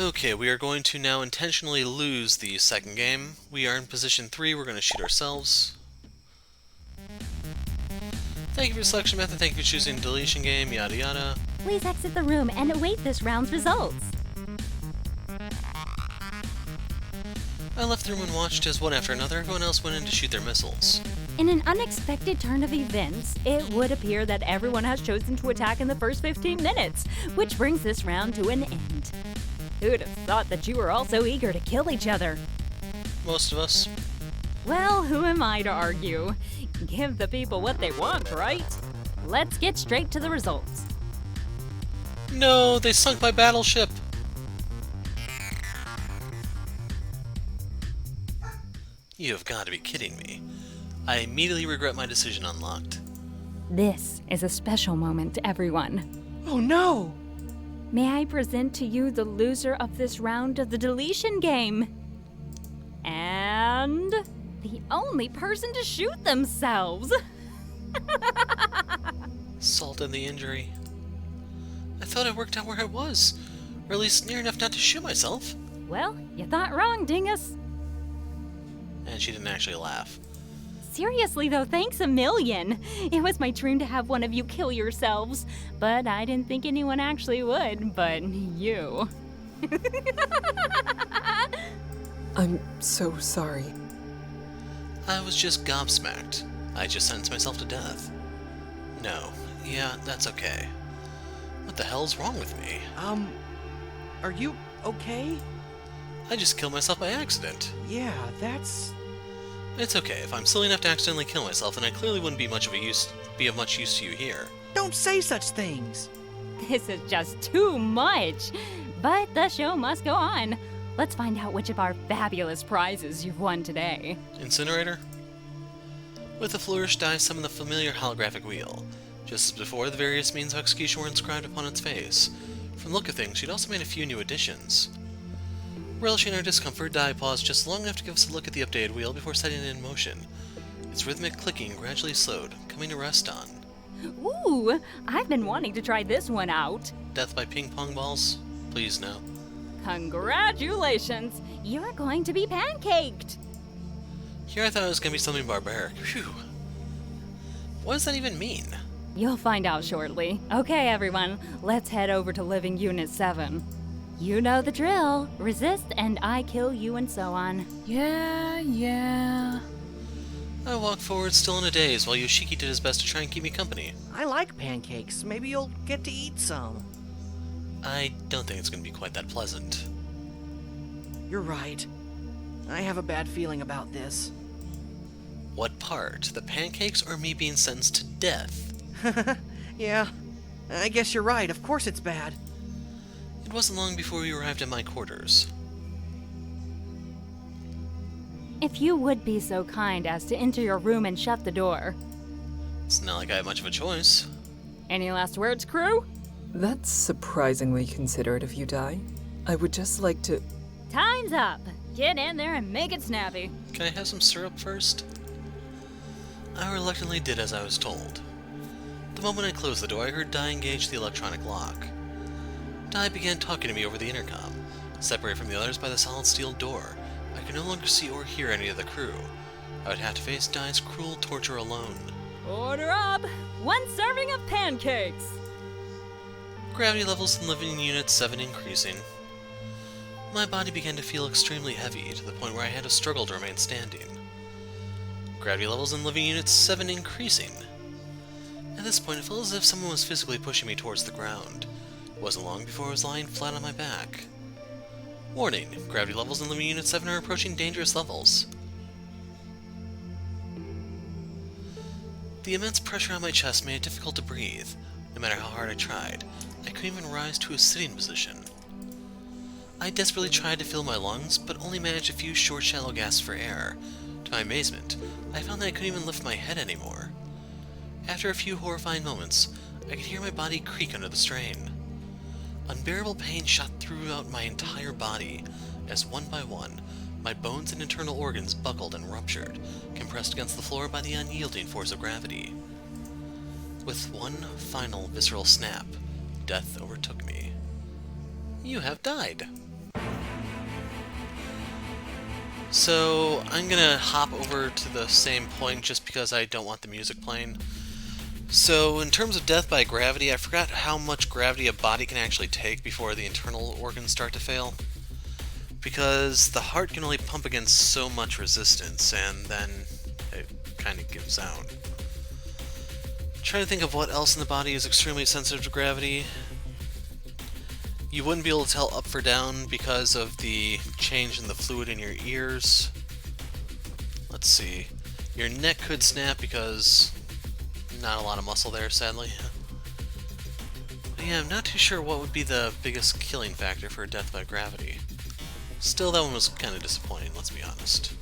Okay, we are going to now intentionally lose the second game. We are in position 3, we're going to shoot ourselves. Thank you for your selection method, thank you for choosing deletion game, yada yada. Please exit the room and await this round's results. I left the room and watched as one after another, everyone else went in to shoot their missiles. In an unexpected turn of events, it would appear that everyone has chosen to attack in the first 15 minutes, which brings this round to an end. Who'd have thought that you were all so eager to kill each other? Most of us. Well, who am I to argue? Give the people what they want, right? Let's get straight to the results. No, they sunk my battleship! You have got to be kidding me. I immediately regret my decision unlocked. This is a special moment, everyone. Oh no! May I present to you the loser of this round of the deletion game? And the only person to shoot themselves. Salt in the injury. I thought I worked out where I was, or at least near enough not to shoot myself. Well, you thought wrong, dingus. And she didn't actually laugh. Seriously though, thanks a million. It was my dream to have one of you kill yourselves, but I didn't think anyone actually would, but you. I'm so sorry. I was just gobsmacked. I just sentenced myself to death. No, yeah, that's okay. What the hell's wrong with me? Are you okay? I just killed myself by accident. Yeah, that's... It's okay, if I'm silly enough to accidentally kill myself, then I clearly wouldn't be of much use to you here. Don't say such things! This is just too much. But the show must go on. Let's find out which of our fabulous prizes you've won today. Incinerator? With a flourish, die summon the familiar holographic wheel. Just as before, the various means of execution were inscribed upon its face. From the look of things, she'd also made a few new additions. Relishing our discomfort, Dai paused just long enough to give us a look at the updated wheel before setting it in motion. Its rhythmic clicking gradually slowed, coming to rest on. Ooh, I've been wanting to try this one out. Death by ping pong balls? Please no. Congratulations! You're going to be pancaked! Here I thought it was going to be something barbaric. Phew. What does that even mean? You'll find out shortly. Okay, everyone, let's head over to Living Unit 7. You know the drill. Resist and I kill you and so on. Yeah. I walked forward still in a daze while Yoshiki did his best to try and keep me company. I like pancakes. Maybe you'll get to eat some. I don't think it's going to be quite that pleasant. You're right. I have a bad feeling about this. What part? The pancakes or me being sentenced to death? Yeah, I guess you're right. Of course it's bad. It wasn't long before we arrived at my quarters. If you would be so kind as to enter your room and shut the door. It's not like I have much of a choice. Any last words, crew? That's surprisingly considerate of you, Dai. I would just like to... Time's up. Get in there and make it snappy. Can I have some syrup first? I reluctantly did as I was told. The moment I closed the door, I heard Dai engage the electronic lock. Dai began talking to me over the intercom. Separated from the others by the solid steel door, I could no longer see or hear any of the crew. I would have to face Dai's cruel torture alone. Order up! 1 serving of pancakes! Gravity levels in Living Unit 7 increasing. My body began to feel extremely heavy, to the point where I had to struggle to remain standing. Gravity levels in Living Unit 7 increasing. At this point, it felt as if someone was physically pushing me towards the ground. It wasn't long before I was lying flat on my back. Warning, gravity levels in Living Unit 7 are approaching dangerous levels. The immense pressure on my chest made it difficult to breathe. No matter how hard I tried, I couldn't even rise to a sitting position. I desperately tried to fill my lungs, but only managed a few short, shallow gasps for air. To my amazement, I found that I couldn't even lift my head anymore. After a few horrifying moments, I could hear my body creak under the strain. Unbearable pain shot throughout my entire body, as one by one, my bones and internal organs buckled and ruptured, compressed against the floor by the unyielding force of gravity. With one final visceral snap, death overtook me. You have died. So, I'm gonna hop over to the same point just because I don't want the music playing. So, in terms of death by gravity, I forgot how much gravity a body can actually take before the internal organs start to fail. Because the heart can only pump against so much resistance, and then it kind of gives out. Trying to think of what else in the body is extremely sensitive to gravity. You wouldn't be able to tell up or down because of the change in the fluid in your ears. Let's see. Your neck could snap because not a lot of muscle there, sadly. But yeah, I'm not too sure what would be the biggest killing factor for death by gravity. Still, that one was kind of disappointing, let's be honest.